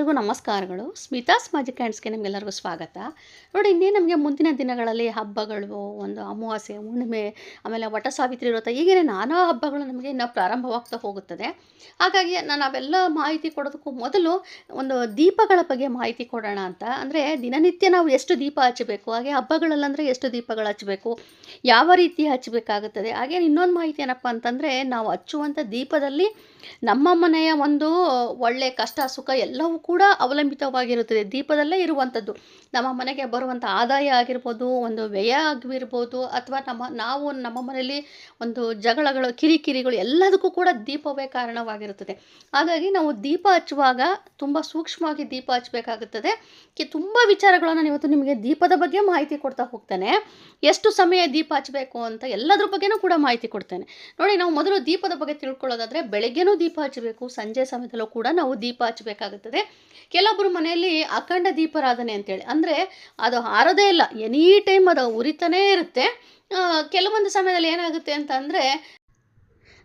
ಎಲ್ಲರಿಗೂ ನಮಸ್ಕಾರಗಳು. ಸ್ಮಿತಾಸ್ ಮ್ಯಾಜಿಕ್ ಹ್ಯಾಂಡ್ಸ್ಗೆ ನಿಮಗೆಲ್ಲರಿಗೂ ಸ್ವಾಗತ. ನೋಡಿ, ಇನ್ನೇನು ನಮಗೆ ಮುಂದಿನ ದಿನಗಳಲ್ಲಿ ಹಬ್ಬಗಳು, ಒಂದು ಅಮಾವಾಸ್ಯೆ, ಹುಣ್ಣಿಮೆ, ಆಮೇಲೆ ವಟ ಸಾವಿತ್ರಿ ವ್ರತ, ಹೀಗೇನೆ ನಾನಾ ಹಬ್ಬಗಳು ನಮಗೆ ಇನ್ನು ಪ್ರಾರಂಭವಾಗ್ತಾ ಹೋಗುತ್ತದೆ. ಹಾಗಾಗಿ ನಾನು ಅವೆಲ್ಲ ಮಾಹಿತಿ ಕೊಡೋದಕ್ಕೂ ಮೊದಲು ಒಂದು ದೀಪಗಳ ಬಗ್ಗೆ ಮಾಹಿತಿ ಕೊಡೋಣ ಅಂತ. ಅಂದರೆ ದಿನನಿತ್ಯ ನಾವು ಎಷ್ಟು ದೀಪ ಹಚ್ಚಬೇಕು, ಹಾಗೆ ಹಬ್ಬಗಳಲ್ಲಂದರೆ ಎಷ್ಟು ದೀಪಗಳು ಹಚ್ಚಬೇಕು, ಯಾವ ರೀತಿ ಹಚ್ಚಬೇಕಾಗುತ್ತದೆ. ಹಾಗೆ ಇನ್ನೊಂದು ಮಾಹಿತಿ ಏನಪ್ಪ ಅಂತಂದರೆ, ನಾವು ಹಚ್ಚುವಂಥ ದೀಪದಲ್ಲಿ ನಮ್ಮ ಮನೆಯ ಒಂದು ಒಳ್ಳೆ ಕಷ್ಟ ಸುಖ ಎಲ್ಲವೂ ಕೂಡ ಅವಲಂಬಿತವಾಗಿರುತ್ತದೆ. ದೀಪದಲ್ಲೇ ಇರುವಂಥದ್ದು. ನಮ್ಮ ಮನೆಗೆ ಬರುವಂಥ ಆದಾಯ ಆಗಿರ್ಬೋದು, ಒಂದು ವ್ಯಯ ಆಗಿರ್ಬೋದು, ಅಥವಾ ನಾವು ನಮ್ಮ ಮನೆಯಲ್ಲಿ ಒಂದು ಜಗಳಗಳು, ಕಿರಿಕಿರಿಗಳು ಎಲ್ಲದಕ್ಕೂ ಕೂಡ ದೀಪವೇ ಕಾರಣವಾಗಿರುತ್ತದೆ. ಹಾಗಾಗಿ ನಾವು ದೀಪ ಹಚ್ಚುವಾಗ ತುಂಬ ಸೂಕ್ಷ್ಮವಾಗಿ ದೀಪ ಹಚ್ಚಬೇಕಾಗುತ್ತದೆ. ತುಂಬ ವಿಚಾರಗಳನ್ನು ಇವತ್ತು ನಿಮಗೆ ದೀಪದ ಬಗ್ಗೆ ಮಾಹಿತಿ ಕೊಡ್ತಾ ಹೋಗ್ತಾನೆ. ಎಷ್ಟು ಸಮಯ ದೀಪ ಹಚ್ಚಬೇಕು ಅಂತ ಎಲ್ಲದ್ರ ಬಗ್ಗೆನೂ ಕೂಡ ಮಾಹಿತಿ ಕೊಡ್ತೇನೆ. ನೋಡಿ, ನಾವು ಮೊದಲು ದೀಪದ ಬಗ್ಗೆ ತಿಳ್ಕೊಳ್ಳೋದಾದರೆ, ಬೆಳಗ್ಗೆನೂ ದೀಪ ಹಚ್ಚಬೇಕು, ಸಂಜೆ ಸಮಯದಲ್ಲೂ ಕೂಡ ನಾವು ದೀಪ ಹಚ್ಚಬೇಕಾಗುತ್ತದೆ. ಕೆಲವೊಬ್ಬರು ಮನೆಯಲ್ಲಿ ಅಖಂಡ ದೀಪಾರಾಧನೆ ಅಂತೇಳಿ, ಅಂದರೆ ಅದು ಹಾರದೇ ಇಲ್ಲ, ಎನಿ ಟೈಮ್ ಅದು ಉರಿತಾನೇ ಇರುತ್ತೆ. ಕೆಲವೊಂದು ಸಮಯದಲ್ಲಿ ಏನಾಗುತ್ತೆ ಅಂತ ಅಂದರೆ,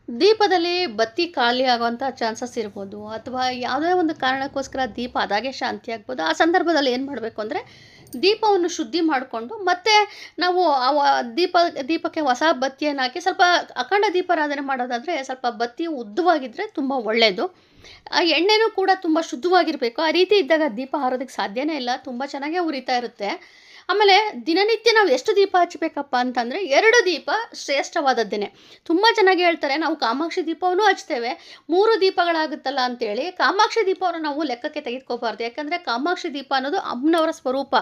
ದೀಪದಲ್ಲಿ ಬತ್ತಿ ಖಾಲಿ ಆಗುವಂಥ ಚಾನ್ಸಸ್ ಇರ್ಬೋದು, ಅಥವಾ ಯಾವುದೇ ಒಂದು ಕಾರಣಕ್ಕೋಸ್ಕರ ದೀಪ ಅದಾಗೆ ಶಾಂತಿ ಆಗ್ಬೋದು. ಆ ಸಂದರ್ಭದಲ್ಲಿ ಏನು ಮಾಡಬೇಕು ಅಂದರೆ, ದೀಪವನ್ನು ಶುದ್ಧಿ ಮಾಡಿಕೊಂಡು ಮತ್ತೆ ನಾವು ದೀಪಕ್ಕೆ ಹೊಸ ಬತ್ತಿಯನ್ನು ಹಾಕಿ, ಸ್ವಲ್ಪ ಅಖಂಡ ದೀಪಾರಾಧನೆ ಮಾಡೋದಾದರೆ ಸ್ವಲ್ಪ ಬತ್ತಿ ಉದ್ದವಾಗಿದ್ದರೆ ತುಂಬ ಒಳ್ಳೆಯದು. ಆ ಎಣ್ಣೆನೂ ಕೂಡ ತುಂಬ ಶುದ್ಧವಾಗಿರಬೇಕು. ಆ ರೀತಿ ಇದ್ದಾಗ ದೀಪ ಹಾರೋದಕ್ಕೆ ಸಾಧ್ಯನೇ ಇಲ್ಲ, ತುಂಬ ಚೆನ್ನಾಗೇ ಉರಿತಾ ಇರುತ್ತೆ. ಆಮೇಲೆ ದಿನನಿತ್ಯ ನಾವು ಎಷ್ಟು ದೀಪ ಹಚ್ಚಬೇಕಪ್ಪ ಅಂತಂದರೆ, 2 ದೀಪ ಶ್ರೇಷ್ಠವಾದದ್ದೇನೆ. ತುಂಬ ಚೆನ್ನಾಗಿ ಹೇಳ್ತಾರೆ, ನಾವು ಕಾಮಾಕ್ಷಿ ದೀಪವನ್ನು ಹಚ್ತೇವೆ, 3 ದೀಪಗಳಾಗುತ್ತಲ್ಲ ಅಂತೇಳಿ. ಕಾಮಾಕ್ಷಿ ದೀಪವನ್ನು ನಾವು ಲೆಕ್ಕಕ್ಕೆ ತೆಗೆದುಕೋಬಾರ್ದು. ಯಾಕಂದರೆ ಕಾಮಾಕ್ಷಿ ದೀಪ ಅನ್ನೋದು ಅಮ್ಮನವರ ಸ್ವರೂಪ.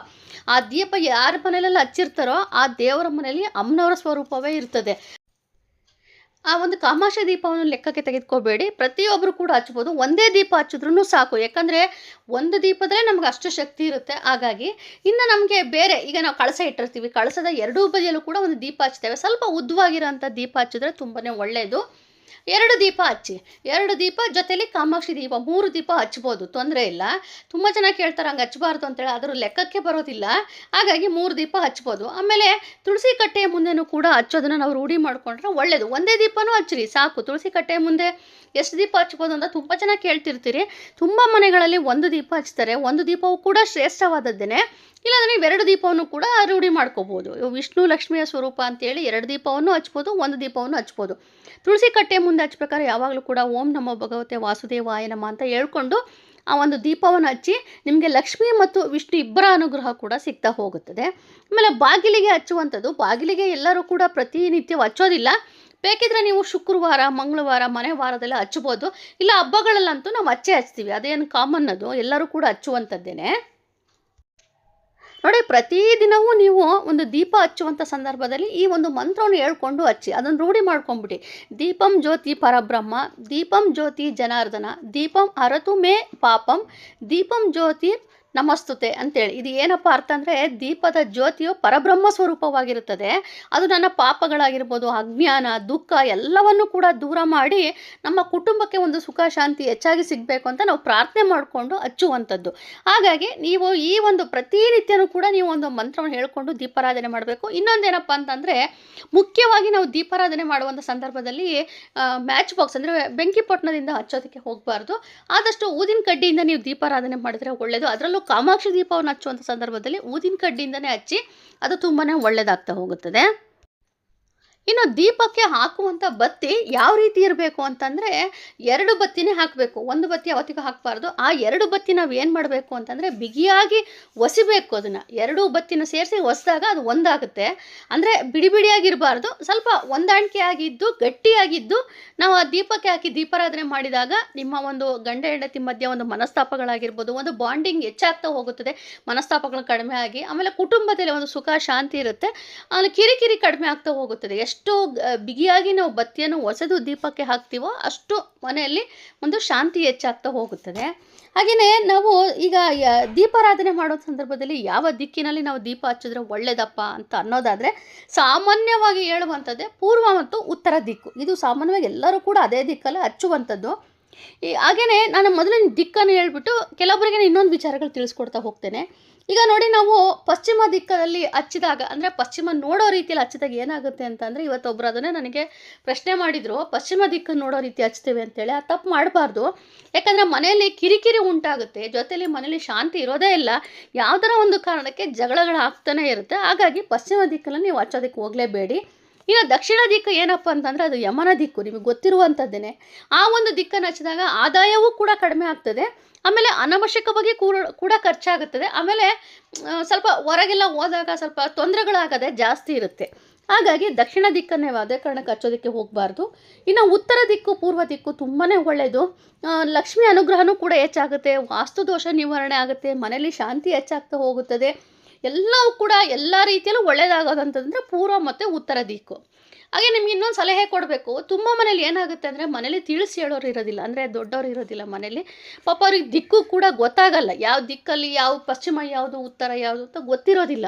ಆ ದೀಪ ಯಾರ ಮನೆಯಲ್ಲೆಲ್ಲ ಹಚ್ಚಿರ್ತಾರೋ ಆ ದೇವರ ಮನೆಯಲ್ಲಿ ಅಮ್ಮನವರ ಸ್ವರೂಪವೇ ಇರ್ತದೆ. ಆ ಒಂದು ಕಾಮಾಕ್ಷಿ ದೀಪವನ್ನು ಲೆಕ್ಕಕ್ಕೆ ತೆಗೆದುಕೋಬೇಡಿ, ಪ್ರತಿಯೊಬ್ಬರು ಕೂಡ ಹಚ್ಬೋದು. ಒಂದೇ ದೀಪ ಹಚ್ಚಿದ್ರೂ ಸಾಕು, ಯಾಕಂದರೆ ಒಂದು ದೀಪದಲ್ಲೇ ನಮ್ಗೆ ಅಷ್ಟು ಶಕ್ತಿ ಇರುತ್ತೆ. ಹಾಗಾಗಿ ಇನ್ನು ನಮಗೆ ಬೇರೆ, ಈಗ ನಾವು ಕಳಸ ಇಟ್ಟಿರ್ತೀವಿ, ಕಳಸದ ಎರಡೂ ಬದಿಯಲ್ಲೂ ಕೂಡ ಒಂದು ದೀಪ ಹಚ್ತೇವೆ. ಸ್ವಲ್ಪ ಉದ್ದವಾಗಿರೋಂಥ ದೀಪ ಹಚ್ಚಿದ್ರೆ ತುಂಬಾ ಒಳ್ಳೆಯದು. 2 ದೀಪ ಹಚ್ಚಿ, 2 ದೀಪ ಜೊತೆಲಿ ಕಾಮಾಕ್ಷಿ ದೀಪ, 3 ದೀಪ ಹಚ್ಬೋದು, ತೊಂದರೆ ಇಲ್ಲ. ತುಂಬ ಜನ ಕೇಳ್ತಾರೆ ಹಂಗೆ ಹಚ್ಚಬಾರ್ದು ಅಂತೇಳಿ, ಅದರ ಲೆಕ್ಕಕ್ಕೆ ಬರೋದಿಲ್ಲ. ಹಾಗಾಗಿ 3 ದೀಪ ಹಚ್ಬೋದು. ಆಮೇಲೆ ತುಳಸಿ ಕಟ್ಟೆಯ ಮುಂದೆನೂ ಕೂಡ ಹಚ್ಚೋದನ್ನು ನಾವು ರೂಢಿ ಮಾಡಿಕೊಂಡ್ರೆ ಒಳ್ಳೆಯದು. ಒಂದೇ ದೀಪನೂ ಹಚ್ಚಿರಿ ಸಾಕು. ತುಳಸಿ ಕಟ್ಟೆಯ ಮುಂದೆ ಎಷ್ಟು ದೀಪ ಹಚ್ಬೋದು ಅಂತ ತುಂಬ ಜನ ಕೇಳ್ತಿರ್ತೀರಿ. ತುಂಬ ಮನೆಗಳಲ್ಲಿ 1 ದೀಪ ಹಚ್ತಾರೆ. 1 ದೀಪವು ಕೂಡ ಶ್ರೇಷ್ಠವಾದದ್ದೇನೆ. ಇಲ್ಲಾಂದರೆ ನೀವು 2 ದೀಪವನ್ನು ಕೂಡ ರೂಢಿ ಮಾಡ್ಕೋಬೋದು. ವಿಷ್ಣು ಲಕ್ಷ್ಮಿಯ ಸ್ವರೂಪ ಅಂತೇಳಿ 2 ದೀಪವನ್ನು ಹಚ್ಬೋದು, 1 ದೀಪವನ್ನು ಹಚ್ಬೋದು. ತುಳಸಿ ಕಟ್ಟೆ ಮುಂದೆ ಹಚ್ಬೇಕಾದ್ರೆ ಯಾವಾಗಲೂ ಕೂಡ ಓಂ ನಮೋ ಭಗವತೆ ವಾಸುದೇವಾಯ ನಮಃ ಅಂತ ಹೇಳ್ಕೊಂಡು ಆ ಒಂದು ದೀಪವನ್ನು ಹಚ್ಚಿ, ನಿಮಗೆ ಲಕ್ಷ್ಮಿ ಮತ್ತು ವಿಷ್ಣು ಇಬ್ಬರ ಅನುಗ್ರಹ ಕೂಡ ಸಿಗ್ತಾ ಹೋಗುತ್ತದೆ. ಆಮೇಲೆ ಬಾಗಿಲಿಗೆ ಹಚ್ಚುವಂಥದ್ದು, ಬಾಗಿಲಿಗೆ ಎಲ್ಲರೂ ಕೂಡ ಪ್ರತಿನಿತ್ಯ ಹಚ್ಚೋದಿಲ್ಲ. ಬೇಕಿದ್ರೆ ನೀವು ಶುಕ್ರವಾರ, ಮಂಗಳವಾರ, ಮನೆ ವಾರದೆಲ್ಲ ಹಚ್ಬೋದು. ಇಲ್ಲ ಹಬ್ಬಗಳಲ್ಲಂತೂ ನಾವು ಹಚ್ತೀವಿ, ಅದೇನು ಕಾಮನ್, ಅದು ಎಲ್ಲರೂ ಕೂಡ ಹಚ್ಚುವಂಥದ್ದೇನೆ. ನೋಡಿ, ಪ್ರತಿದಿನವೂ ನೀವು ಒಂದು ದೀಪ ಹಚ್ಚುವಂಥ ಸಂದರ್ಭದಲ್ಲಿ ಈ ಒಂದು ಮಂತ್ರವನ್ನು ಹೇಳ್ಕೊಂಡು ಹಚ್ಚಿ, ಅದನ್ನು ರೂಢಿ ಮಾಡ್ಕೊಂಬಿಡಿ. ದೀಪಂ ಜ್ಯೋತಿ ಪರಬ್ರಹ್ಮ, ದೀಪಂ ಜ್ಯೋತಿ ಜನಾರ್ದನ, ದೀಪಂ ಹರತು ಮೇ ಪಾಪಂ, ದೀಪಂ ಜ್ಯೋತಿ ನಮಸ್ತುತೆ ಅಂತೇಳಿ. ಇದು ಏನಪ್ಪ ಅರ್ಥ ಅಂದರೆ, ದೀಪದ ಜ್ಯೋತಿಯು ಪರಬ್ರಹ್ಮ ಸ್ವರೂಪವಾಗಿರುತ್ತದೆ. ಅದು ನನ್ನ ಪಾಪಗಳಾಗಿರ್ಬೋದು, ಅಜ್ಞಾನ, ದುಃಖ ಎಲ್ಲವನ್ನು ಕೂಡ ದೂರ ಮಾಡಿ ನಮ್ಮ ಕುಟುಂಬಕ್ಕೆ ಒಂದು ಸುಖ ಶಾಂತಿ ಹೆಚ್ಚಾಗಿ ಸಿಗಬೇಕು ಅಂತ ನಾವು ಪ್ರಾರ್ಥನೆ ಮಾಡಿಕೊಂಡು ಹಚ್ಚುವಂಥದ್ದು. ಹಾಗಾಗಿ ನೀವು ಈ ಒಂದು ಪ್ರತಿನಿತ್ಯನೂ ಕೂಡ ನೀವು ಒಂದು ಮಂತ್ರವನ್ನು ಹೇಳ್ಕೊಂಡು ದೀಪಾರಾಧನೆ ಮಾಡಬೇಕು. ಇನ್ನೊಂದೇನಪ್ಪ ಅಂತಂದರೆ, ಮುಖ್ಯವಾಗಿ ನಾವು ದೀಪಾರಾಧನೆ ಮಾಡುವಂಥ ಸಂದರ್ಭದಲ್ಲಿ ಮ್ಯಾಚ್ ಬಾಕ್ಸ್ ಅಂದರೆ ಬೆಂಕಿ ಪೊಟ್ಟಣದಿಂದ ಹಚ್ಚೋದಕ್ಕೆ ಹೋಗಬಾರ್ದು. ಆದಷ್ಟು ಊದಿನ ಕಡ್ಡಿಯಿಂದ ನೀವು ದೀಪಾರಾಧನೆ ಮಾಡಿದ್ರೆ ಒಳ್ಳೆಯದು. ಅದರಲ್ಲೂ ಕಾಮಾಕ್ಷಿ ದೀಪವನ್ನು ಹಚ್ಚುವಂಥ ಸಂದರ್ಭದಲ್ಲಿ ಊದಿನ ಕಡ್ಡಿಯಿಂದನೇ ಹಚ್ಚಿ, ಅದು ತುಂಬಾ ಒಳ್ಳೆಯದಾಗ್ತಾ ಹೋಗುತ್ತದೆ. ಇನ್ನು ದೀಪಕ್ಕೆ ಹಾಕುವಂಥ ಬತ್ತಿ ಯಾವ ರೀತಿ ಇರಬೇಕು ಅಂತಂದರೆ, 2 ಬತ್ತಿನೇ ಹಾಕಬೇಕು, 1 ಬತ್ತಿ ಅವತ್ತಿಗೆ ಹಾಕಬಾರ್ದು. ಆ 2 ಬತ್ತಿ ನಾವು ಏನು ಮಾಡಬೇಕು ಅಂತಂದರೆ, ಬಿಗಿಯಾಗಿ ಒಸಿಬೇಕು. ಅದನ್ನು 2 ಬತ್ತಿನ ಸೇರಿಸಿ ಒಸಿದಾಗ ಅದು ಒಂದಾಗುತ್ತೆ. ಅಂದರೆ ಬಿಡಿ ಬಿಡಿಯಾಗಿರಬಾರ್ದು, ಸ್ವಲ್ಪ ಹೊಂದಾಣಿಕೆ ಆಗಿದ್ದು ಗಟ್ಟಿಯಾಗಿದ್ದು ನಾವು ಆ ದೀಪಕ್ಕೆ ಹಾಕಿ ದೀಪಾರಾಧನೆ ಮಾಡಿದಾಗ ನಿಮ್ಮ ಒಂದು ಗಂಡ ಹೆಂಡತಿ ಮಧ್ಯೆ ಒಂದು ಮನಸ್ತಾಪಗಳಾಗಿರ್ಬೋದು, ಒಂದು ಬಾಂಡಿಂಗ್ ಹೆಚ್ಚಾಗ್ತಾ ಹೋಗುತ್ತದೆ. ಮನಸ್ತಾಪಗಳು ಕಡಿಮೆ ಆಗಿ ಆಮೇಲೆ ಕುಟುಂಬದಲ್ಲಿ ಒಂದು ಸುಖ ಶಾಂತಿ ಇರುತ್ತೆ. ಆಮೇಲೆ ಕಿರಿಕಿರಿ ಕಡಿಮೆ ಆಗ್ತಾ ಹೋಗುತ್ತದೆ. ಎಷ್ಟು ಬಿಗಿಯಾಗಿ ನಾವು ಬತ್ತಿಯನ್ನು ಒಸೆದು ದೀಪಕ್ಕೆ ಹಾಕ್ತೀವೋ ಅಷ್ಟು ಮನೆಯಲ್ಲಿ ಒಂದು ಶಾಂತಿ ಹೆಚ್ಚಾಗ್ತಾ ಹೋಗುತ್ತದೆ. ಹಾಗೆಯೇ ನಾವು ಈಗ ದೀಪಾರಾಧನೆ ಮಾಡೋ ಸಂದರ್ಭದಲ್ಲಿ ಯಾವ ದಿಕ್ಕಿನಲ್ಲಿ ನಾವು ದೀಪ ಹಚ್ಚಿದ್ರೆ ಒಳ್ಳೆಯದಪ್ಪ ಅಂತ ಅನ್ನೋದಾದರೆ, ಸಾಮಾನ್ಯವಾಗಿ ಹೇಳುವಂಥದ್ದೇ ಪೂರ್ವ ಮತ್ತು ಉತ್ತರ ದಿಕ್ಕು. ಇದು ಸಾಮಾನ್ಯವಾಗಿ ಎಲ್ಲರೂ ಕೂಡ ಅದೇ ದಿಕ್ಕಲ್ಲಿ ಹಚ್ಚುವಂಥದ್ದು. ಹಾಗೆಯೇ ನಾನು ಮೊದಲಿನ ದಿಕ್ಕನ್ನು ಹೇಳ್ಬಿಟ್ಟು ಕೆಲವೊಬ್ಬರಿಗೆ ಇನ್ನೊಂದು ವಿಚಾರಗಳು ತಿಳಿಸ್ಕೊಡ್ತಾ ಹೋಗ್ತೇನೆ. ಈಗ ನೋಡಿ ನಾವು ಪಶ್ಚಿಮ ದಿಕ್ಕಲ್ಲಿ ಹಚ್ಚಿದಾಗ ಅಂದರೆ ಪಶ್ಚಿಮ ನೋಡೋ ರೀತಿಯಲ್ಲಿ ಹಚ್ಚಿದಾಗ ಏನಾಗುತ್ತೆ ಅಂತಂದರೆ ಇವತ್ತೊಬ್ಬರು ಅದನ್ನೇ ನನಗೆ ಪ್ರಶ್ನೆ ಮಾಡಿದರು, ಪಶ್ಚಿಮ ದಿಕ್ಕನ್ನು ನೋಡೋ ರೀತಿ ಹಚ್ತೀವಿ ಅಂತೇಳಿ. ಅದು ತಪ್ಪು ಮಾಡಬಾರ್ದು. ಯಾಕಂದರೆ ಮನೆಯಲ್ಲಿ ಕಿರಿಕಿರಿ ಉಂಟಾಗುತ್ತೆ, ಜೊತೆಯಲ್ಲಿ ಮನೇಲಿ ಶಾಂತಿ ಇರೋದೇ ಇಲ್ಲ. ಯಾವುದರ ಒಂದು ಕಾರಣಕ್ಕೆ ಜಗಳಗಳಾಗ್ತಾನೆ ಇರುತ್ತೆ. ಹಾಗಾಗಿ ಪಶ್ಚಿಮ ದಿಕ್ಕಲ್ಲಿ ನೀವು ಹಚ್ಚೋದಕ್ಕೆ ಹೋಗಲೇಬೇಡಿ. ಇನ್ನು ದಕ್ಷಿಣ ದಿಕ್ಕು ಏನಪ್ಪ ಅಂತಂದರೆ ಅದು ಯಮನ ದಿಕ್ಕು, ನಿಮಗೆ ಗೊತ್ತಿರುವಂಥದ್ದೇ. ಆ ಒಂದು ದಿಕ್ಕನ್ನು ಹಚ್ಚಿದಾಗ ಆದಾಯವೂ ಕೂಡ ಕಡಿಮೆ ಆಗ್ತದೆ, ಆಮೇಲೆ ಅನವಶ್ಯಕವಾಗಿ ಕೂಡ ಖರ್ಚಾಗುತ್ತದೆ, ಆಮೇಲೆ ಸ್ವಲ್ಪ ಹೊರಗೆಲ್ಲ ಹೋದಾಗ ಸ್ವಲ್ಪ ತೊಂದರೆಗಳಾಗದೆ ಜಾಸ್ತಿ ಇರುತ್ತೆ. ಹಾಗಾಗಿ ದಕ್ಷಿಣ ದಿಕ್ಕನ್ನೇ ಅದೇ ಕಾರಣಕ್ಕೆ ಹಚ್ಚೋದಕ್ಕೆ ಹೋಗಬಾರ್ದು. ಇನ್ನು ಉತ್ತರ ದಿಕ್ಕು ಪೂರ್ವ ದಿಕ್ಕು ತುಂಬಾ ಒಳ್ಳೆಯದು. ಲಕ್ಷ್ಮಿ ಅನುಗ್ರಹನೂ ಕೂಡ ಹೆಚ್ಚಾಗುತ್ತೆ, ವಾಸ್ತು ದೋಷ ನಿವಾರಣೆ ಆಗುತ್ತೆ, ಮನೆಯಲ್ಲಿ ಶಾಂತಿ ಹೆಚ್ಚಾಗ್ತಾ ಹೋಗುತ್ತದೆ. ಎಲ್ಲವೂ ಕೂಡ ಎಲ್ಲ ರೀತಿಯಲ್ಲೂ ಒಳ್ಳೆಯದಾಗೋದಂತಂದರೆ ಪೂರ್ವ ಮತ್ತು ಉತ್ತರ ದಿಕ್ಕು. ಹಾಗೆ ನಿಮ್ಗೆ ಇನ್ನೊಂದು ಸಲಹೆ ಕೊಡಬೇಕು. ತುಂಬ ಮನೇಲಿ ಏನಾಗುತ್ತೆ ಅಂದರೆ ಮನೇಲಿ ತಿಳಿಸಿ ಹೇಳೋರು ಇರೋದಿಲ್ಲ, ಅಂದರೆ ದೊಡ್ಡವರು ಇರೋದಿಲ್ಲ ಮನೇಲಿ. ಪಾಪ ಅವ್ರಿಗೆ ದಿಕ್ಕು ಕೂಡ ಗೊತ್ತಾಗಲ್ಲ, ಯಾವ ದಿಕ್ಕಲ್ಲಿ ಯಾವ ಪಶ್ಚಿಮ ಯಾವುದು ಉತ್ತರ ಯಾವುದು ಅಂತ ಗೊತ್ತಿರೋದಿಲ್ಲ.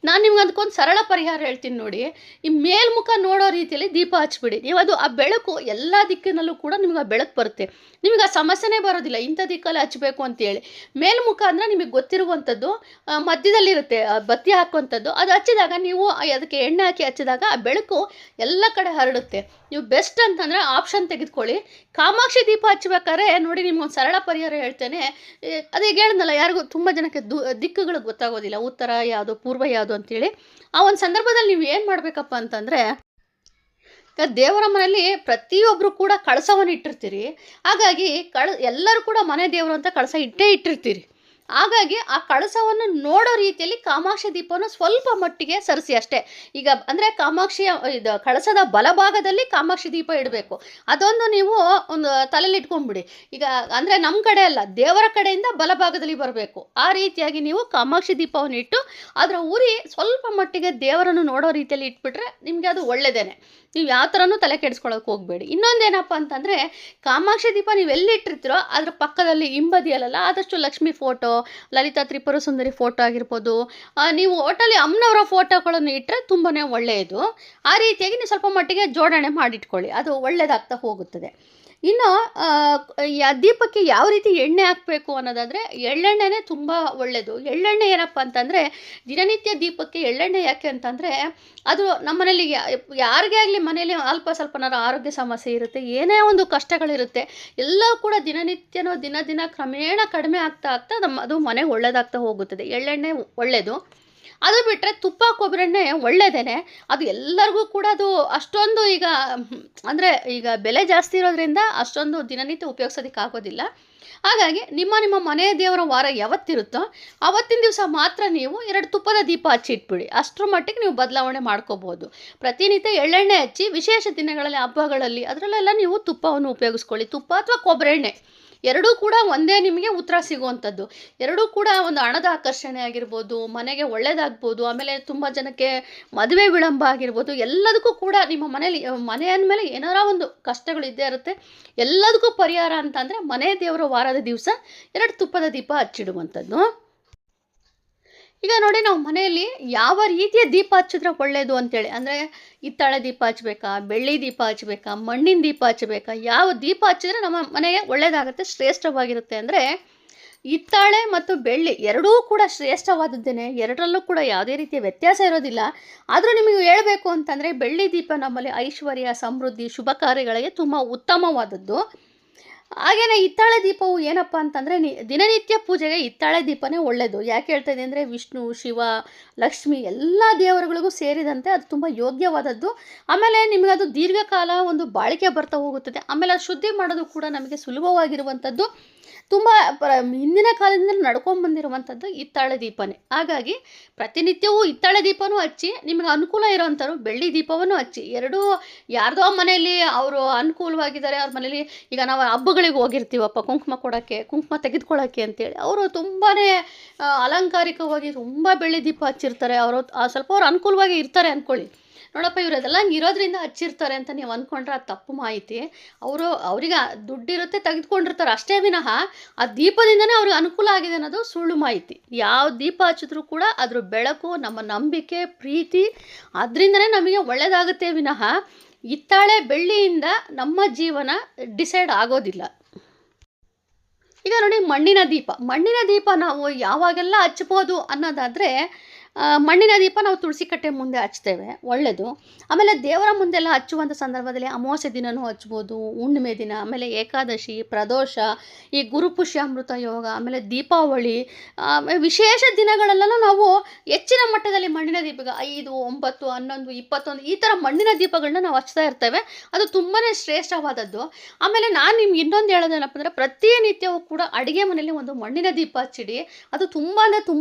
ನಾನು ನಿಮ್ಗೆ ಅದಕ್ಕೊಂದು ಸರಳ ಪರಿಹಾರ ಹೇಳ್ತೀನಿ ನೋಡಿ. ಈ ಮೇಲ್ಮುಖ ನೋಡೋ ರೀತಿಯಲ್ಲಿ ದೀಪ ಹಚ್ಬಿಡಿ. ನೀವು ಅದು ಆ ಬೆಳಕು ಎಲ್ಲ ದಿಕ್ಕಿನಲ್ಲೂ ಕೂಡ ನಿಮ್ಗೆ ಆ ಬೆಳಕು ಬರುತ್ತೆ, ನಿಮಗೆ ಆ ಸಮಸ್ಯೆನೇ ಬರೋದಿಲ್ಲ ಇಂಥ ದಿಕ್ಕಲ್ಲಿ ಹಚ್ಚಬೇಕು ಅಂತೇಳಿ. ಮೇಲ್ಮುಖ ಅಂದರೆ ನಿಮಗೆ ಗೊತ್ತಿರುವಂಥದ್ದು ಮಧ್ಯದಲ್ಲಿರುತ್ತೆ ಬತ್ತಿ ಹಾಕುವಂಥದ್ದು, ಅದು ಹಚ್ಚಿದಾಗ ನೀವು ಅದಕ್ಕೆ ಎಣ್ಣೆ ಹಾಕಿ ಹಚ್ಚಿದಾಗ ಆ ಬೆಳಕು ಎಲ್ಲ ಕಡೆ ಹರಡುತ್ತೆ. ನೀವು ಬೆಸ್ಟ್ ಅಂತಂದರೆ ಆಪ್ಷನ್ ತೆಗೆದುಕೊಳ್ಳಿ. ಕಾಮಾಕ್ಷಿ ದೀಪ ಹಚ್ಬೇಕಾದ್ರೆ ನೋಡಿ ನಿಮ್ಗೊಂದು ಸರಳ ಪರಿಹಾರ ಹೇಳ್ತೇನೆ. ಅದೇ ಹೇಳಿದ್ನಲ್ಲ, ಯಾರಿಗೂ ತುಂಬ ಜನಕ್ಕೆ ದಿಕ್ಕುಗಳು ಗೊತ್ತಾಗೋದಿಲ್ಲ, ಉತ್ತರ ಯಾವುದು ಪೂರ್ವ ಯಾವುದು ಅಂತೇಳಿ. ಆ ಒಂದು ಸಂದರ್ಭದಲ್ಲಿ ನೀವು ಏನು ಮಾಡಬೇಕಪ್ಪ ಅಂತಂದರೆ, ದೇವರ ಮನೆಯಲ್ಲಿ ಪ್ರತಿಯೊಬ್ಬರು ಕೂಡ ಕಳಸವನ್ನು ಇಟ್ಟಿರ್ತೀರಿ. ಹಾಗಾಗಿ ಎಲ್ಲರೂ ಕೂಡ ಮನೆ ದೇವರು ಅಂತ ಕಳಸ ಇಟ್ಟಿರ್ತೀರಿ. ಹಾಗಾಗಿ ಆ ಕಳಸವನ್ನು ನೋಡೋ ರೀತಿಯಲ್ಲಿ ಕಾಮಾಕ್ಷಿ ದೀಪವನ್ನು ಸ್ವಲ್ಪ ಮಟ್ಟಿಗೆ ಸರಿಸಿ ಅಷ್ಟೇ. ಈಗ ಅಂದರೆ ಕಾಮಾಕ್ಷಿಯ ಇದು ಕಳಸದ ಬಲಭಾಗದಲ್ಲಿ ಕಾಮಾಕ್ಷಿ ದೀಪ ಇಡಬೇಕು. ಅದೊಂದು ನೀವು ಒಂದು ತಲೆಯಲ್ಲಿ ಇಟ್ಕೊಂಡ್ಬಿಡಿ. ಈಗ ಅಂದರೆ ನಮ್ಮ ಕಡೆ ಅಲ್ಲ, ದೇವರ ಕಡೆಯಿಂದ ಬಲಭಾಗದಲ್ಲಿ ಬರಬೇಕು. ಆ ರೀತಿಯಾಗಿ ನೀವು ಕಾಮಾಕ್ಷಿ ದೀಪವನ್ನು ಇಟ್ಟು ಅದರ ಉರಿ ಸ್ವಲ್ಪ ಮಟ್ಟಿಗೆ ದೇವರನ್ನು ನೋಡೋ ರೀತಿಯಲ್ಲಿ ಇಟ್ಬಿಟ್ರೆ ನಿಮಗೆ ಅದು ಒಳ್ಳೆಯದೇನೆ. ನೀವು ಯಾವ ಥರನೂ ತಲೆ ಕೆಡಿಸ್ಕೊಳ್ಳೋಕೆ ಹೋಗಬೇಡಿ. ಇನ್ನೊಂದೇನಪ್ಪ ಅಂತಂದರೆ, ಕಾಮಾಕ್ಷಿ ದೀಪ ನೀವು ಎಲ್ಲಿ ಇಟ್ಟಿರ್ತೀರೋ ಅದ್ರ ಪಕ್ಕದಲ್ಲಿ ಹಿಂಬದಿಯಲ್ಲ ಆದಷ್ಟು ಲಕ್ಷ್ಮಿ ಫೋಟೋ, ಲಲಿತಾ ತ್ರಿಪುರ ಸುಂದರಿ ಫೋಟೋ ಆಗಿರ್ಬೋದು, ನೀವು ಒಟ್ಟಲ್ಲಿ ಅಮ್ಮನವರ ಫೋಟೋಗಳನ್ನು ಇಟ್ಟರೆ ತುಂಬಾ ಒಳ್ಳೆಯದು. ಆ ರೀತಿಯಾಗಿ ನೀವು ಸ್ವಲ್ಪ ಮಟ್ಟಿಗೆ ಜೋಡಣೆ ಮಾಡಿಟ್ಕೊಳ್ಳಿ, ಅದು ಒಳ್ಳೆಯದಾಗ್ತಾ ಹೋಗುತ್ತದೆ. ಇನ್ನು ದೀಪಕ್ಕೆ ಯಾವ ರೀತಿ ಎಣ್ಣೆ ಹಾಕಬೇಕು ಅನ್ನೋದಾದರೆ, ಎಳ್ಳೆಣ್ಣೆನೇ ತುಂಬ ಒಳ್ಳೆಯದು. ಎಳ್ಳೆಣ್ಣೆ ಏನಪ್ಪ ಅಂತಂದರೆ, ದಿನನಿತ್ಯ ದೀಪಕ್ಕೆ ಎಳ್ಳೆಣ್ಣೆ ಯಾಕೆ ಅಂತಂದರೆ, ಅದು ನಮ್ಮ ಮನೇಲಿ ಯಾರಿಗೇ ಆಗಲಿ ಮನೇಲಿ ಅಲ್ಪ ಸ್ವಲ್ಪನಾರು ಆರೋಗ್ಯ ಸಮಸ್ಯೆ ಇರುತ್ತೆ, ಏನೇ ಒಂದು ಕಷ್ಟಗಳಿರುತ್ತೆ, ಎಲ್ಲವೂ ಕೂಡ ದಿನನಿತ್ಯನೋ ದಿನ ಕ್ರಮೇಣ ಕಡಿಮೆ ಆಗ್ತಾ ಅದು ಮನೆಗೆ ಒಳ್ಳೆಯದಾಗ್ತಾ ಹೋಗುತ್ತದೆ. ಎಳ್ಳೆಣ್ಣೆ ಒಳ್ಳೆಯದು. ಅದು ಬಿಟ್ಟರೆ ತುಪ್ಪ ಕೊಬ್ಬರೆಣ್ಣೆ ಒಳ್ಳೆಯದೇ. ಅದು ಎಲ್ಲರಿಗೂ ಕೂಡ ಅದು ಅಷ್ಟೊಂದು ಈಗ ಅಂದರೆ ಈಗ ಬೆಲೆ ಜಾಸ್ತಿ ಇರೋದ್ರಿಂದ ಅಷ್ಟೊಂದು ದಿನನಿತ್ಯ ಉಪಯೋಗಿಸೋದಕ್ಕೆ ಆಗೋದಿಲ್ಲ. ಹಾಗಾಗಿ ನಿಮ್ಮ ಮನೆ ದೇವರ ವಾರ ಯಾವತ್ತಿರುತ್ತೋ ಆವತ್ತಿನ ದಿವಸ ಮಾತ್ರ ನೀವು 2 ತುಪ್ಪದ ದೀಪ ಹಚ್ಚಿ ಇಟ್ಬಿಡಿ. ಅಷ್ಟರ ಮಟ್ಟಿಗೆ ನೀವು ಬದಲಾವಣೆ ಮಾಡ್ಕೋಬೋದು. ಪ್ರತಿನಿತ್ಯ ಎಳ್ಳೆಣ್ಣೆ ಹಚ್ಚಿ ವಿಶೇಷ ದಿನಗಳಲ್ಲಿ, ಹಬ್ಬಗಳಲ್ಲಿ ಅದರಲ್ಲೆಲ್ಲ ನೀವು ತುಪ್ಪವನ್ನು ಉಪಯೋಗಿಸ್ಕೊಳ್ಳಿ. ತುಪ್ಪ ಅಥವಾ ಕೊಬ್ಬರೆಣ್ಣೆ ಎರಡೂ ಕೂಡ ಒಂದೇ ನಿಮಗೆ ಉತ್ತರ ಸಿಗುವಂಥದ್ದು. ಎರಡೂ ಕೂಡ ಒಂದು ಹಣದ ಆಕರ್ಷಣೆ ಆಗಿರ್ಬೋದು, ಮನೆಗೆ ಒಳ್ಳೆಯದಾಗ್ಬೋದು, ಆಮೇಲೆ ತುಂಬ ಜನಕ್ಕೆ ಮದುವೆ ವಿಳಂಬ ಆಗಿರ್ಬೋದು, ಎಲ್ಲದಕ್ಕೂ ಕೂಡ ನಿಮ್ಮ ಮನೇಲಿ ಮನೆ ಅಂದಮೇಲೆ ಏನಾರ ಒಂದು ಕಷ್ಟಗಳು ಇದ್ದೇ ಇರುತ್ತೆ. ಎಲ್ಲದಕ್ಕೂ ಪರಿಹಾರ ಅಂತಂದರೆ ಮನೆ ದೇವರ ವಾರದ ದಿವಸ 2 ತುಪ್ಪದ ದೀಪ ಹಚ್ಚಿಡುವಂಥದ್ದು. ಈಗ ನೋಡಿ, ನಾವು ಮನೆಯಲ್ಲಿ ಯಾವ ರೀತಿಯ ದೀಪ ಹಚ್ಚಿದ್ರೆ ಒಳ್ಳೆಯದು ಅಂತೇಳಿ, ಅಂದರೆ ಹಿತ್ತಾಳೆ ದೀಪ ಹಚ್ಚಬೇಕಾ, ಬೆಳ್ಳಿ ದೀಪ ಹಚ್ಚಬೇಕಾ, ಮಣ್ಣಿನ ದೀಪ ಹಚ್ಚಬೇಕಾ, ಯಾವ ದೀಪ ಹಚ್ಚಿದ್ರೆ ನಮ್ಮ ಮನೆಗೆ ಒಳ್ಳೆಯದಾಗುತ್ತೆ, ಶ್ರೇಷ್ಠವಾಗಿರುತ್ತೆ ಅಂದರೆ, ಹಿತ್ತಾಳೆ ಮತ್ತು ಬೆಳ್ಳಿ ಎರಡೂ ಕೂಡ ಶ್ರೇಷ್ಠವಾದದ್ದೇನೆ. ಎರಡರಲ್ಲೂ ಕೂಡ ಯಾವುದೇ ರೀತಿಯ ವ್ಯತ್ಯಾಸ ಇರೋದಿಲ್ಲ. ಆದರೂ ನಿಮಗೆ ಹೇಳಬೇಕು ಅಂತಂದರೆ, ಬೆಳ್ಳಿ ದೀಪ ನಮ್ಮಲ್ಲಿ ಐಶ್ವರ್ಯ, ಸಮೃದ್ಧಿ, ಶುಭ ಕಾರ್ಯಗಳಿಗೆ ತುಂಬ ಉತ್ತಮವಾದದ್ದು. ಹಾಗೆಯೇ ಹಿತ್ತಾಳೆ ದೀಪವು ಏನಪ್ಪ ಅಂತಂದರೆ, ದಿನನಿತ್ಯ ಪೂಜೆಗೆ ಹಿತ್ತಾಳೆ ದೀಪನೇ ಒಳ್ಳೆಯದು. ಯಾಕೆ ಹೇಳ್ತಾ ಇದ್ದೀನಿ ಅಂದರೆ, ವಿಷ್ಣು, ಶಿವ, ಲಕ್ಷ್ಮಿ ಎಲ್ಲ ದೇವರುಗಳಿಗೂ ಸೇರಿದಂತೆ ಅದು ತುಂಬ ಯೋಗ್ಯವಾದದ್ದು. ಆಮೇಲೆ ನಿಮಗೆ ಅದು ದೀರ್ಘಕಾಲ ಒಂದು ಬಾಳಿಕೆ ಬರ್ತಾ ಹೋಗುತ್ತದೆ. ಆಮೇಲೆ ಅದು ಶುದ್ಧಿ ಮಾಡೋದು ಕೂಡ ನಮಗೆ ಸುಲಭವಾಗಿರುವಂಥದ್ದು. ತುಂಬ ಹಿಂದಿನ ಕಾಲದಿಂದ ನಡ್ಕೊಂಡು ಬಂದಿರುವಂಥದ್ದು ಹಿತ್ತಾಳೆ ದೀಪನೇ. ಹಾಗಾಗಿ ಪ್ರತಿನಿತ್ಯವೂ ಹಿತ್ತಾಳೆ ದೀಪನೂ ಹಚ್ಚಿ, ನಿಮಗೆ ಅನುಕೂಲ ಇರೋವಂಥವ್ರು ಬೆಳ್ಳಿ ದೀಪವನ್ನು ಹಚ್ಚಿ. ಎರಡೂ ಯಾರ್ದೋ ಮನೆಯಲ್ಲಿ ಅವರು ಅನುಕೂಲವಾಗಿದ್ದಾರೆ, ಅವ್ರ ಮನೇಲಿ ಈಗ ನಾವು ಹಬ್ಬಗಳಿಗೆ ಹೋಗಿರ್ತೀವಪ್ಪ ಕುಂಕುಮ ಕೊಡೋಕ್ಕೆ, ಕುಂಕುಮ ತೆಗೆದುಕೊಳ್ಳೋಕ್ಕೆ ಅಂತೇಳಿ, ಅವರು ತುಂಬಾ ಅಲಂಕಾರಿಕವಾಗಿ ತುಂಬ ಬೆಳ್ಳಿ ದೀಪ ಹಚ್ಚಿರ್ತಾರೆ. ಅವರು ಸ್ವಲ್ಪ ಅವ್ರು ಅನುಕೂಲವಾಗಿ ಇರ್ತಾರೆ ಅಂದ್ಕೊಳ್ಳಿ. ನೋಡಪ್ಪ ಇವರು ಅದೆಲ್ಲ ಇರೋದ್ರಿಂದ ಹಚ್ಚಿರ್ತಾರೆ ಅಂತ ನೀವು ಅಂದ್ಕೊಂಡ್ರೆ ಅದು ತಪ್ಪು ಮಾಹಿತಿ. ಅವರಿಗೆ ದುಡ್ಡಿರುತ್ತೆ, ತೆಗೆದುಕೊಂಡಿರ್ತಾರೆ ಅಷ್ಟೇ ವಿನಃ ಆ ದೀಪದಿಂದನೇ ಅವ್ರಿಗೆ ಅನುಕೂಲ ಆಗಿದೆ ಅನ್ನೋದು ಸುಳ್ಳು ಮಾಹಿತಿ. ಯಾವ ದೀಪ ಹಚ್ಚಿದ್ರೂ ಕೂಡ ಅದ್ರ ಬೆಳಕು, ನಮ್ಮ ನಂಬಿಕೆ, ಪ್ರೀತಿ, ಅದರಿಂದನೇ ನಮಗೆ ಒಳ್ಳೆಯದಾಗುತ್ತೆ ವಿನಃ ಹಿತ್ತಾಳೆ ಬೆಳ್ಳಿಯಿಂದ ನಮ್ಮ ಜೀವನ ಡಿಸೈಡ್ ಆಗೋದಿಲ್ಲ. ಈಗ ನೋಡಿ ಮಣ್ಣಿನ ದೀಪ ನಾವು ಯಾವಾಗೆಲ್ಲ ಹಚ್ಬೋದು ಅನ್ನೋದಾದರೆ ಮಣ್ಣಿನ ದೀಪ ನಾವು ತುಳಸಿ ಕಟ್ಟೆ ಮುಂದೆ ಹಚ್ತೇವೆ, ಒಳ್ಳೆಯದು. ಆಮೇಲೆ ದೇವರ ಮುಂದೆಲ್ಲ ಹಚ್ಚುವಂಥ ಸಂದರ್ಭದಲ್ಲಿ ಅಮಾವಾಸ್ಯೆ ದಿನವೂ ಹಚ್ಬೋದು, ಹುಣ್ಣಿಮೆ ದಿನ, ಆಮೇಲೆ ಏಕಾದಶಿ, ಪ್ರದೋಷ, ಈ ಗುರುಪುಷ್ಯಾಮೃತ ಯೋಗ, ಆಮೇಲೆ ದೀಪಾವಳಿ, ವಿಶೇಷ ದಿನಗಳಲ್ಲೆಲ್ಲ ನಾವು ಹೆಚ್ಚಿನ ಮಟ್ಟದಲ್ಲಿ ಮಣ್ಣಿನ ದೀಪ 5, 9, 11, 21 ಈ ಥರ ಮಣ್ಣಿನ ದೀಪಗಳನ್ನ ನಾವು ಹಚ್ತಾ ಇರ್ತೇವೆ. ಅದು ತುಂಬಾ ಶ್ರೇಷ್ಠವಾದದ್ದು. ಆಮೇಲೆ ನಾನು ನಿಮ್ಗೆ ಇನ್ನೊಂದು ಹೇಳೋದೇನಪ್ಪ ಅಂದರೆ, ಪ್ರತಿನಿತ್ಯವೂ ಕೂಡ ಅಡುಗೆ ಮನೆಯಲ್ಲಿ ಒಂದು ಮಣ್ಣಿನ ದೀಪ ಹಚ್ಚಿಡಿ. ಅದು ತುಂಬಾ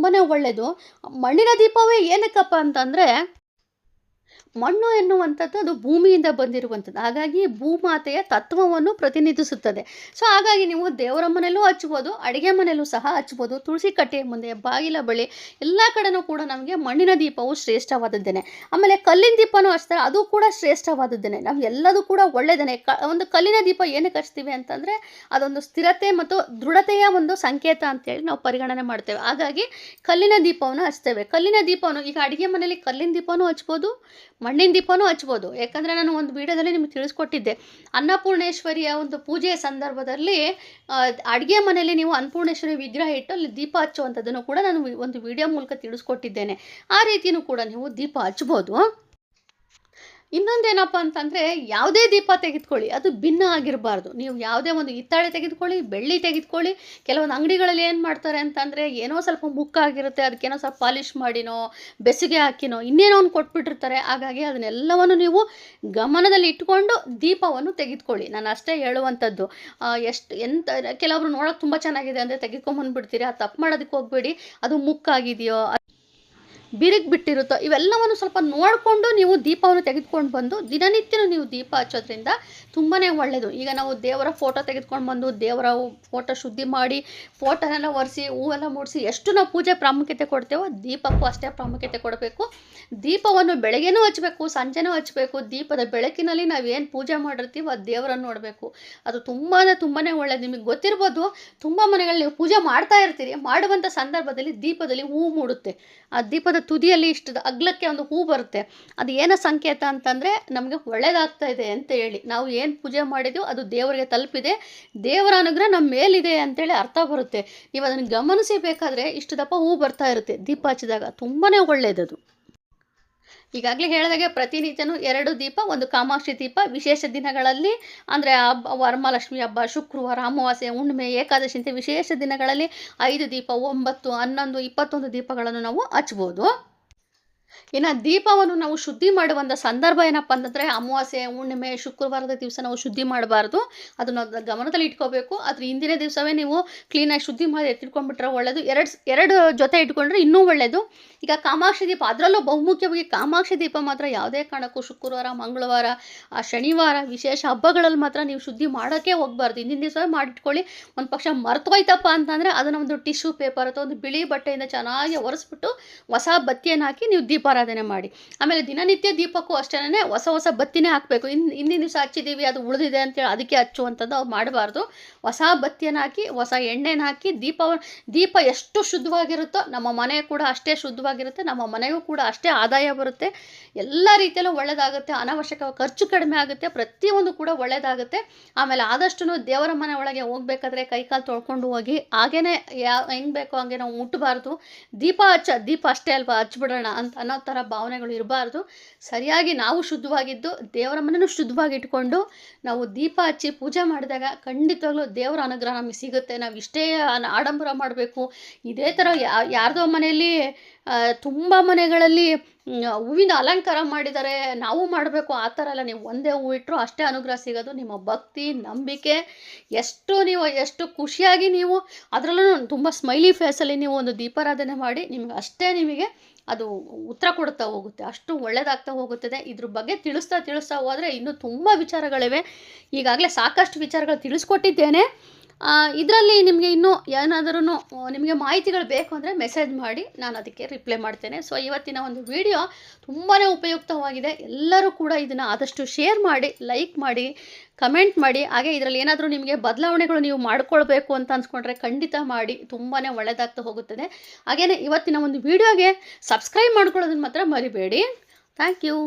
ಒಳ್ಳೆಯದು. ಮಣ್ಣಿನ ದೀಪವೇ ಏನಕ್ಕಪ್ಪ ಅಂತಂದರೆ, ಮಣ್ಣು ಎನ್ನುವಂಥದ್ದು ಅದು ಭೂಮಿಯಿಂದ ಬಂದಿರುವಂಥದ್ದು. ಹಾಗಾಗಿ ಭೂಮಾತೆಯ ತತ್ವವನ್ನು ಪ್ರತಿನಿಧಿಸುತ್ತದೆ. ಸೊ ಹಾಗಾಗಿ ನೀವು ದೇವರ ಮನೆಯಲ್ಲೂ ಹಚ್ಬೋದು, ಅಡುಗೆ ಮನೆಯಲ್ಲೂ ಸಹ ಹಚ್ಬೋದು, ತುಳಸಿ ಕಟ್ಟೆಯ ಮುಂದೆ, ಬಾಗಿಲ ಬಳಿ ಎಲ್ಲ ಕಡೆನೂ ಕೂಡ ನಮಗೆ ಮಣ್ಣಿನ ದೀಪವು ಶ್ರೇಷ್ಠವಾದದ್ದೇನೆ. ಆಮೇಲೆ ಕಲ್ಲಿನ ದೀಪನೂ ಹಚ್ತಾರೆ, ಅದು ಕೂಡ ಶ್ರೇಷ್ಠವಾದದ್ದೇನೆ. ನಾವು ಎಲ್ಲದೂ ಕೂಡ ಒಳ್ಳೆಯದೇನೆ. ಒಂದು ಕಲ್ಲಿನ ದೀಪ ಏನಕ್ಕೆ ಹಚ್ತೀವಿ ಅಂತಂದರೆ, ಅದೊಂದು ಸ್ಥಿರತೆ ಮತ್ತು ದೃಢತೆಯ ಒಂದು ಸಂಕೇತ ಅಂತೇಳಿ ನಾವು ಪರಿಗಣನೆ ಮಾಡ್ತೇವೆ. ಹಾಗಾಗಿ ಕಲ್ಲಿನ ದೀಪವನ್ನು ಹಚ್ತೇವೆ. ಕಲ್ಲಿನ ದೀಪವನ್ನು ಈಗ ಅಡುಗೆ ಮನೆಯಲ್ಲಿ ಕಲ್ಲಿನ ದೀಪನೂ ಹಚ್ಬೋದು, ಮಣ್ಣಿನ ದೀಪನೂ ಹಚ್ಬೋದು. ಯಾಕಂದರೆ ನಾನು ಒಂದು ವಿಡಿಯೋದಲ್ಲಿ ನಿಮಗೆ ತಿಳಿಸ್ಕೊಟ್ಟಿದ್ದೆ, ಅನ್ನಪೂರ್ಣೇಶ್ವರಿಯ ಒಂದು ಪೂಜೆಯ ಸಂದರ್ಭದಲ್ಲಿ ಅಡುಗೆ ಮನೆಯಲ್ಲಿ ನೀವು ಅನ್ನಪೂರ್ಣೇಶ್ವರಿ ವಿಗ್ರಹ ಇಟ್ಟು ಅಲ್ಲಿ ದೀಪ ಹಚ್ಚುವಂಥದ್ದನ್ನು ಕೂಡ ನಾನು ಒಂದು ವಿಡಿಯೋ ಮೂಲಕ ತಿಳಿಸ್ಕೊಟ್ಟಿದ್ದೇನೆ. ಆ ರೀತಿಯೂ ಕೂಡ ನೀವು ದೀಪ ಹಚ್ಬೋದು. ಇನ್ನೊಂದೇನಪ್ಪ ಅಂತಂದರೆ, ಯಾವುದೇ ದೀಪ ತೆಗೆದುಕೊಳ್ಳಿ, ಅದು ಭಿನ್ನ ಆಗಿರಬಾರ್ದು. ನೀವು ಯಾವುದೇ ಒಂದು ಹಿತ್ತಾಳೆ ತೆಗೆದುಕೊಳ್ಳಿ, ಬೆಳ್ಳಿ ತೆಗೆದುಕೊಳ್ಳಿ. ಕೆಲವೊಂದು ಅಂಗಡಿಗಳಲ್ಲಿ ಏನು ಮಾಡ್ತಾರೆ ಅಂತಂದರೆ, ಏನೋ ಸ್ವಲ್ಪ ಮುಕ್ಕಾಗಿರುತ್ತೆ, ಅದಕ್ಕೇನೋ ಸ್ವಲ್ಪ ಪಾಲಿಷ್ ಮಾಡಿನೋ, ಬೆಸುಗೆ ಹಾಕಿನೋ, ಇನ್ನೇನೋ ಒಂದು ಕೊಟ್ಬಿಟ್ಟಿರ್ತಾರೆ. ಹಾಗಾಗಿ ಅದನ್ನೆಲ್ಲವನ್ನು ನೀವು ಗಮನದಲ್ಲಿ ಇಟ್ಕೊಂಡು ದೀಪವನ್ನು ತೆಗೆದುಕೊಳ್ಳಿ. ನಾನು ಅಷ್ಟೇ ಹೇಳುವಂಥದ್ದು. ಕೆಲವರು ನೋಡೋಕೆ ತುಂಬ ಚೆನ್ನಾಗಿದೆ ಅಂದರೆ ತೆಗೆದುಕೊಂಬಂದುಬಿಡ್ತೀರಿ. ಅದು ತಪ್ಪು ಮಾಡೋದಕ್ಕೆ ಹೋಗಬೇಡಿ. ಅದು ಮುಕ್ಕಾಗಿದೆಯೋ, ಬಿರುಕು ಬಿಟ್ಟಿರುತ್ತೋ, ಇವೆಲ್ಲವನ್ನು ಸ್ವಲ್ಪ ನೋಡಿಕೊಂಡು ನೀವು ದೀಪವನ್ನು ತೆಗೆದುಕೊಂಡು ಬಂದು ದಿನನಿತ್ಯನೂ ನೀವು ದೀಪ ಹಚ್ಚೋದ್ರಿಂದ ತುಂಬಾ ಒಳ್ಳೆಯದು. ಈಗ ನಾವು ದೇವರ ಫೋಟೋ ತೆಗೆದುಕೊಂಡು ಬಂದು ದೇವರ ಫೋಟೋ ಶುದ್ಧಿ ಮಾಡಿ, ಫೋಟೋನೆಲ್ಲ ಒರೆಸಿ, ಹೂವೆಲ್ಲ ಮೂಡಿಸಿ ಎಷ್ಟು ನಾವು ಪೂಜೆ ಪ್ರಾಮುಖ್ಯತೆ ಕೊಡ್ತೇವೋ ದೀಪಕ್ಕೂ ಅಷ್ಟೇ ಪ್ರಾಮುಖ್ಯತೆ ಕೊಡಬೇಕು. ದೀಪವನ್ನು ಬೆಳಗ್ಗೆನೂ ಹಚ್ಚಬೇಕು, ಸಂಜೆನೂ ಹಚ್ಚಬೇಕು. ದೀಪದ ಬೆಳಕಿನಲ್ಲಿ ನಾವೇನು ಪೂಜೆ ಮಾಡಿರ್ತೀವೋ ಅದು ದೇವರನ್ನು ನೋಡಬೇಕು. ಅದು ತುಂಬಾ ಒಳ್ಳೆಯದು. ನಿಮಗೆ ಗೊತ್ತಿರ್ಬೋದು, ತುಂಬ ಮನೆಗಳಲ್ಲಿ ನೀವು ಪೂಜೆ ಮಾಡ್ತಾ ಇರ್ತೀರಿ, ಮಾಡುವಂಥ ಸಂದರ್ಭದಲ್ಲಿ ದೀಪದಲ್ಲಿ ಹೂವು ಮೂಡುತ್ತೆ. ಆ ದೀಪದ ತುದಿಯಲ್ಲಿ ಇಷ್ಟದ ಅಗ್ಲಕ್ಕೆ ಒಂದು ಹೂ ಬರುತ್ತೆ. ಅದು ಏನೋ ಸಂಕೇತ ಅಂತಂದರೆ ನಮಗೆ ಒಳ್ಳೆಯದಾಗ್ತಾ ಇದೆ ಅಂತ ಹೇಳಿ. ನಾವು ಏನು ಪೂಜೆ ಮಾಡಿದ್ದೀವೋ ಅದು ದೇವರಿಗೆ ತಲುಪಿದೆ, ದೇವರ ಅನುಗ್ರಹ ನಮ್ಮ ಮೇಲಿದೆ ಅಂತೇಳಿ ಅರ್ಥ ಬರುತ್ತೆ. ನೀವು ಅದನ್ನು ಗಮನಿಸಿ ಬೇಕಾದರೆ ಇಷ್ಟು ದಪ್ಪ ಹೂ ಬರ್ತಾ ಇರುತ್ತೆ ದೀಪ ಹಚ್ಚಿದಾಗ. ತುಂಬಾ ಒಳ್ಳೆಯದದು. ಈಗಾಗಲೇ ಹೇಳಿದಾಗೆ ಪ್ರತಿನಿತ್ಯನೂ 2 ದೀಪ, ಒಂದು ಕಾಮಾಕ್ಷಿ ದೀಪ, ವಿಶೇಷ ದಿನಗಳಲ್ಲಿ ಅಂದರೆ ಹಬ್ಬ, ವರಮಹಾಲಕ್ಷ್ಮಿ ಹಬ್ಬ, ಶುಕ್ರವಾರ, ಅಮಾವಾಸ್ಯೆ, ಹುಣ್ಣಿಮೆ, ಏಕಾದಶಿ ಅಂತ ವಿಶೇಷ ದಿನಗಳಲ್ಲಿ 5 ದೀಪ, 9, 11, 21 ದೀಪಗಳನ್ನು ನಾವು ಹಚ್ಬೋದು. ಇನ್ನು ದೀಪವನ್ನು ನಾವು ಶುದ್ಧಿ ಮಾಡುವಂಥ ಸಂದರ್ಭ ಏನಪ್ಪ ಅಂತಂದರೆ, ಅಮಾವಾಸ್ಯೆ, ಹುಣ್ಣಿಮೆ, ಶುಕ್ರವಾರದ ದಿವಸ ನಾವು ಶುದ್ಧಿ ಮಾಡಬಾರ್ದು. ಅದನ್ನು ಗಮನದಲ್ಲಿ ಇಟ್ಕೋಬೇಕು. ಅದ್ರ ಹಿಂದಿನ ದಿವಸವೇ ನೀವು ಕ್ಲೀನಾಗಿ ಶುದ್ಧಿ ಮಾಡಿ ಎತ್ತಿಟ್ಕೊಂಡ್ಬಿಟ್ರೆ ಒಳ್ಳೆಯದು. ಎರಡು ಜೊತೆ ಇಟ್ಕೊಂಡ್ರೆ ಇನ್ನೂ ಒಳ್ಳೆಯದು. ಈಗ ಕಾಮಾಕ್ಷಿ ದೀಪ, ಅದರಲ್ಲೂ ಬಹುಮುಖ್ಯವಾಗಿ ಕಾಮಾಕ್ಷಿ ದೀಪ ಮಾತ್ರ ಯಾವುದೇ ಕಾರಣಕ್ಕೂ ಶುಕ್ರವಾರ, ಮಂಗಳವಾರ, ಶನಿವಾರ ವಿಶೇಷ ಹಬ್ಬಗಳಲ್ಲಿ ಮಾತ್ರ ನೀವು ಶುದ್ಧಿ ಮಾಡೋಕ್ಕೆ ಹೋಗಬಾರ್ದು. ಹಿಂದಿನ ದಿವಸವೇ ಮಾಡಿಟ್ಕೊಳ್ಳಿ. ಒಂದು ಪಕ್ಷ ಮರ್ತೋಯ್ತಪ್ಪ ಅಂತಂದರೆ ಅದನ್ನು ಒಂದು ಟಿಶ್ಯೂ ಪೇಪರ್ ಅಥವಾ ಒಂದು ಬಿಳಿ ಬಟ್ಟೆಯಿಂದ ಚೆನ್ನಾಗಿ ಒರೆಸ್ಬಿಟ್ಟು ಹೊಸ ಬತ್ತಿಯನ್ನು ಹಾಕಿ ನೀವು ದೀಪಾರಾಧನೆ ಮಾಡಿ. ಆಮೇಲೆ ದಿನನಿತ್ಯ ದೀಪಕ್ಕೂ ಅಷ್ಟೇ ಹೊಸ ಬತ್ತಿನೇ ಹಾಕಬೇಕು. ಹಿಂದಿನ ದಿವಸ ಹಚ್ಚಿದ್ದೀವಿ ಅದು ಉಳಿದಿದೆ ಅಂತೇಳಿ ಅದಕ್ಕೆ ಹಚ್ಚುವಂಥದ್ದು ಅವ್ರು ಮಾಡಬಾರ್ದು. ಹೊಸ ಬತ್ತಿಯನ್ನು ಹಾಕಿ, ಹೊಸ ಎಣ್ಣೆನ ಹಾಕಿ ದೀಪ ಎಷ್ಟು ಶುದ್ಧವಾಗಿರುತ್ತೋ ನಮ್ಮ ಮನೆ ಕೂಡ ಅಷ್ಟೇ ಶುದ್ಧವಾಗಿರುತ್ತೆ, ನಮ್ಮ ಮನೆಗೂ ಕೂಡ ಅಷ್ಟೇ ಆದಾಯ ಬರುತ್ತೆ. ಎಲ್ಲ ರೀತಿಯಲ್ಲೂ ಒಳ್ಳೆಯದಾಗುತ್ತೆ. ಅನಾವಶ್ಯಕ ಖರ್ಚು ಕಡಿಮೆ ಆಗುತ್ತೆ. ಪ್ರತಿಯೊಂದು ಕೂಡ ಒಳ್ಳೆಯದಾಗುತ್ತೆ. ಆಮೇಲೆ ಆದಷ್ಟು ದೇವರ ಮನೆ ಒಳಗೆ ಹೋಗ್ಬೇಕಾದ್ರೆ ಕೈಕಾಲು ತೊಳ್ಕೊಂಡು ಹೋಗಿ, ಹಾಗೇ ಹೆಂಗೆ ಬೇಕೋ ಹಂಗೆ ನಾವು ಮುಟ್ಟಬಾರ್ದು. ದೀಪ ಅಷ್ಟೇ ಅಲ್ವಾ ಹಚ್ಬಿಡೋಣ ಅಂತ ಅನ್ನೋ ಥರ ಭಾವನೆಗಳು ಇರಬಾರ್ದು. ಸರಿಯಾಗಿ ನಾವು ಶುದ್ಧವಾಗಿದ್ದು ದೇವರ ಮನೆಯೂ ಶುದ್ಧವಾಗಿ ಇಟ್ಕೊಂಡು ನಾವು ದೀಪ ಹಚ್ಚಿ ಪೂಜೆ ಮಾಡಿದಾಗ ಖಂಡಿತವಾಗ್ಲೂ ದೇವರ ಅನುಗ್ರಹ ನಮಗೆ ಸಿಗುತ್ತೆ. ನಾವು ಇಷ್ಟೇ ಆಡಂಬರ ಮಾಡಬೇಕು, ಇದೇ ಥರ ಯಾರ್ದೋ ಮನೆಯಲ್ಲಿ ತುಂಬ ಮನೆಗಳಲ್ಲಿ ಹೂವಿನ ಅಲಂಕಾರ ಮಾಡಿದ್ದಾರೆ, ನಾವು ಮಾಡಬೇಕು ಆ ಥರ ಎಲ್ಲ. ನೀವು ಒಂದೇ ಹೂವು ಇಟ್ಟರು ಅಷ್ಟೇ ಅನುಗ್ರಹ ಸಿಗೋದು. ನಿಮ್ಮ ಭಕ್ತಿ, ನಂಬಿಕೆ, ಎಷ್ಟು ಖುಷಿಯಾಗಿ ನೀವು ಅದರಲ್ಲೂ ತುಂಬ ಸ್ಮೈಲಿ ಫೇಸಲ್ಲಿ ನೀವು ಒಂದು ದೀಪಾರಾಧನೆ ಮಾಡಿ ನಿಮಗೆ ಅದು ಉತ್ತರ ಕೊಡ್ತಾ ಹೋಗುತ್ತೆ. ಅಷ್ಟು ಒಳ್ಳೆಯದಾಗ್ತಾ ಹೋಗುತ್ತದೆ. ಇದ್ರ ಬಗ್ಗೆ ತಿಳಿಸ್ತಾ ಹೋದರೆ ಇನ್ನೂ ತುಂಬ ವಿಚಾರಗಳಿವೆ. ಈಗಾಗಲೇ ಸಾಕಷ್ಟು ವಿಚಾರಗಳು ತಿಳಿಸ್ಕೊಟ್ಟಿದ್ದೇನೆ. ಇದರಲ್ಲಿ ನಿಮಗೆ ಇನ್ನೂ ಏನಾದರೂ ನಿಮಗೆ ಮಾಹಿತಿಗಳು ಬೇಕು ಅಂದರೆ ಮೆಸೇಜ್ ಮಾಡಿ, ನಾನು ಅದಕ್ಕೆ ರಿಪ್ಲೈ ಮಾಡ್ತೇನೆ. ಸೊ ಇವತ್ತಿನ ಒಂದು ವಿಡಿಯೋ ತುಂಬಾ ಉಪಯುಕ್ತವಾಗಿದೆ. ಎಲ್ಲರೂ ಕೂಡ ಇದನ್ನು ಆದಷ್ಟು ಶೇರ್ ಮಾಡಿ, ಲೈಕ್ ಮಾಡಿ, ಕಮೆಂಟ್ ಮಾಡಿ. ಹಾಗೆ ಇದರಲ್ಲಿ ಏನಾದರೂ ನಿಮಗೆ ಬದಲಾವಣೆಗಳು ನೀವು ಮಾಡ್ಕೊಳ್ಬೇಕು ಅಂತ ಅಂದ್ಕೊಂಡ್ರೆ ಖಂಡಿತ ಮಾಡಿ. ತುಂಬಾ ಒಳ್ಳೆಯದಾಗ್ತಾ ಹೋಗುತ್ತದೆ. ಹಾಗೆಯೇ ಇವತ್ತಿನ ಒಂದು ವಿಡಿಯೋಗೆ ಸಬ್ಸ್ಕ್ರೈಬ್ ಮಾಡ್ಕೊಳ್ಳೋದನ್ನು ಮಾತ್ರ ಮರಿಬೇಡಿ. Thank you.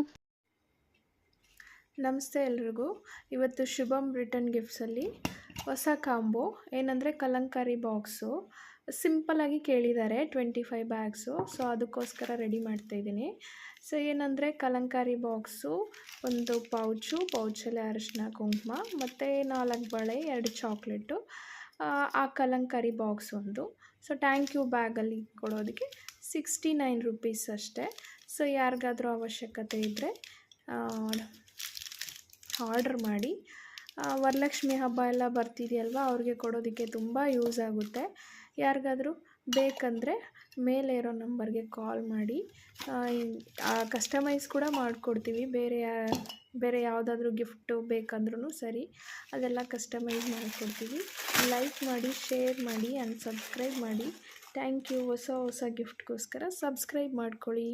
ನಮಸ್ತೆ ಎಲ್ರಿಗೂ. ಇವತ್ತು ಶುಭಮ್ ರಿಟರ್ನ್ ಗಿಫ್ಟ್ಸಲ್ಲಿ ಹೊಸ ಕಾಂಬೋ ಏನಂದರೆ ಕಲಂಕಾರಿ ಬಾಕ್ಸು ಸಿಂಪಲ್ಲಾಗಿ ಕೇಳಿದ್ದಾರೆ 25 ಬ್ಯಾಗ್ಸು. ಸೊ ಅದಕ್ಕೋಸ್ಕರ ರೆಡಿ ಮಾಡ್ತಾಯಿದ್ದೀನಿ. ಸೊ ಏನಂದರೆ ಕಲಂಕಾರಿ ಬಾಕ್ಸು, ಒಂದು ಪೌಚಲ್ಲಿ ಅರಿಶಿನ ಕುಂಕುಮ ಮತ್ತು 4 ಬಳೆ, 2 ಚಾಕ್ಲೇಟು, ಆ ಕಲಂಕಾರಿ ಬಾಕ್ಸ್ ಒಂದು. ಸೊ ಥ್ಯಾಂಕ್ ಯು ಬ್ಯಾಗಲ್ಲಿ ಕೊಡೋದಕ್ಕೆ 69 ರುಪೀಸ್ ಅಷ್ಟೇ. ಸೊ ಯಾರಿಗಾದ್ರೂ ಅವಶ್ಯಕತೆ ಇದ್ದರೆ ಆರ್ಡ್ರ್ ಮಾಡಿ. ವರಲಕ್ಷ್ಮಿ ಹಬ್ಬ ಎಲ್ಲ ಬರ್ತಿದೆಯಲ್ವ, ಅವ್ರಿಗೆ ಕೊಡೋದಕ್ಕೆ ತುಂಬ ಯೂಸ್ ಆಗುತ್ತೆ. ಯಾರಿಗಾದ್ರೂ ಬೇಕಂದರೆ ಮೇಲೆ ಇರೋ ನಂಬರ್ಗೆ ಕಾಲ್ ಮಾಡಿ, ಕಸ್ಟಮೈಸ್ ಕೂಡ ಮಾಡಿಕೊಡ್ತೀವಿ. ಬೇರೆ ಯಾವುದಾದ್ರೂ ಗಿಫ್ಟು ಬೇಕಂದ್ರೂ ಸರಿ, ಅದೆಲ್ಲ ಕಸ್ಟಮೈಸ್ ಮಾಡಿಕೊಡ್ತೀವಿ. ಲೈಕ್ ಮಾಡಿ, ಶೇರ್ ಮಾಡಿ ಆ್ಯಂಡ್ ಸಬ್ಸ್ಕ್ರೈಬ್ ಮಾಡಿ. Thank you. ಹೊಸ ಗಿಫ್ಟ್ಗೋಸ್ಕರ ಸಬ್ಸ್ಕ್ರೈಬ್ ಮಾಡ್ಕೊಳ್ಳಿ.